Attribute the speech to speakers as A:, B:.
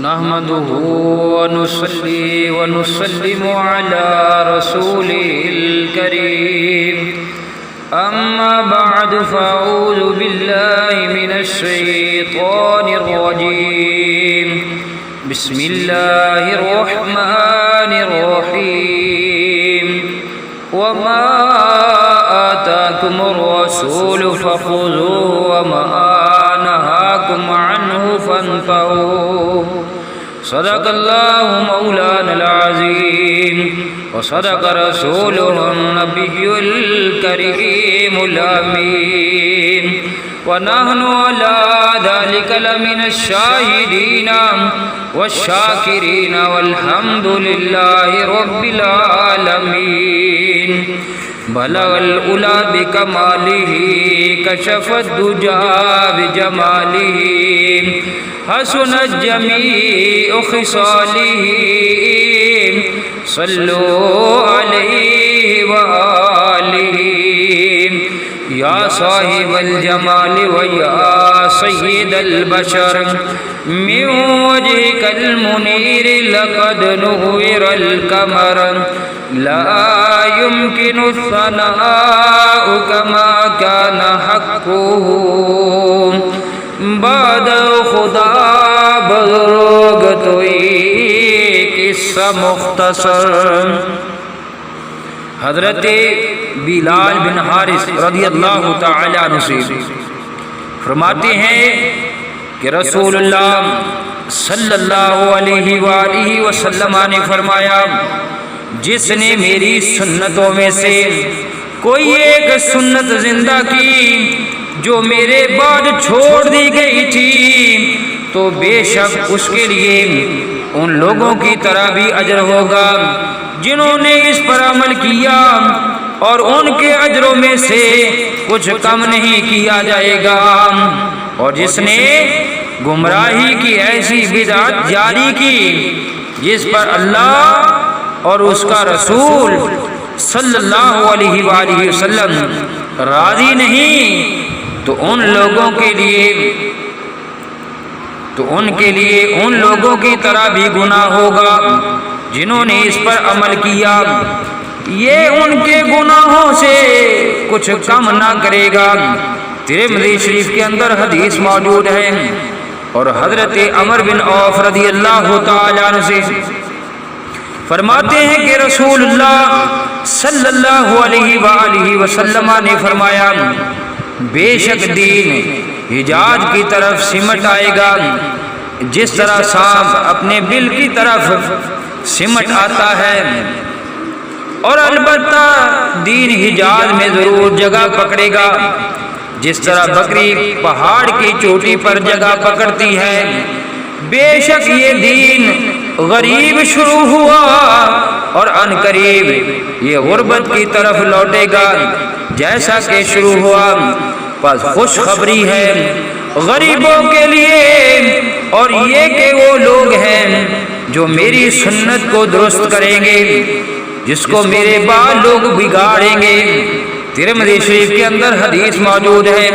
A: نحمده ونصلي ونسلم على رسوله الكريم أما بعد فأعوذ بالله من الشيطان الرجيم بسم الله الرحمن الرحيم وما آتاكم الرسول فخذوه وما نهاكم عنه فانتهوا صدق الله مولانا العظيم وصدق رسوله النبي الكريم الأمين ونحن على ذلك لمن الشاهدين والشاكرين والحمد لله رب العالمين بلغ العلا بكماله كشف الدجى بجماله حسنت جميع خصاله صلوا عليه وآله یا صاحب الجمال ویا سید البشر من وجهك المنیر لقد نور القمر لا يمكن الثناء كما كان حقه بعد خدا بزرگ تو ایک قصہ مختصر۔ حضرت بلال بن حارث رضی اللہ تعالی عنہ سے فرماتے ہیں کہ رسول اللہ صلی اللہ علیہ وآلہ وسلم نے فرمایا، جس نے میری سنتوں میں سے کوئی ایک سنت زندہ کی جو میرے بعد چھوڑ دی گئی تھی تو بے شک اس کے لیے ان لوگوں کی طرح بھی اجر ہوگا جنہوں نے اس پر عمل کیا، اور ان کے اجروں میں سے کچھ کم نہیں کیا جائے گا۔ اور جس نے گمراہی کی ایسی بدعت جاری کی جس پر اللہ اور اس کا رسول صلی اللہ علیہ وآلہ وسلم راضی نہیں، تو ان لوگوں کے لیے ان لوگوں کی طرح بھی گناہ ہوگا جنہوں نے اس پر عمل کیا، یہ ان کے گناہوں سے کچھ کم نہ کرے گا۔ ترمذی شریف کے اندر حدیث موجود ہے، اور حضرت عمر بن عوف رضی اللہ تعالی عنہ سے فرماتے ہیں کہ رسول اللہ صلی اللہ علیہ وآلہ وسلم نے فرمایا، بے شک دین حجاز کی طرف سمٹ آئے گا جس طرح سانپ اپنے بل کی طرف سمٹ آتا ہے، اور البتہ دین حجاز میں ضرور جگہ پکڑے گا جس طرح بکری پہاڑ کی چوٹی پر جگہ پکڑتی ہے۔ بے شک یہ دین غریب شروع ہوا اور ان قریب یہ غربت کی طرف لوٹے گا جیسا کہ شروع ہوا۔ پس خوشخبری ہے غریبوں کے لیے، اور یہ کہ وہ لوگ ہیں جو میری سنت کو درست کریں گے جس کو میرے بعد لوگ بگاڑیں گے۔ ترمذی شریف کے اندر حدیث موجود ہے۔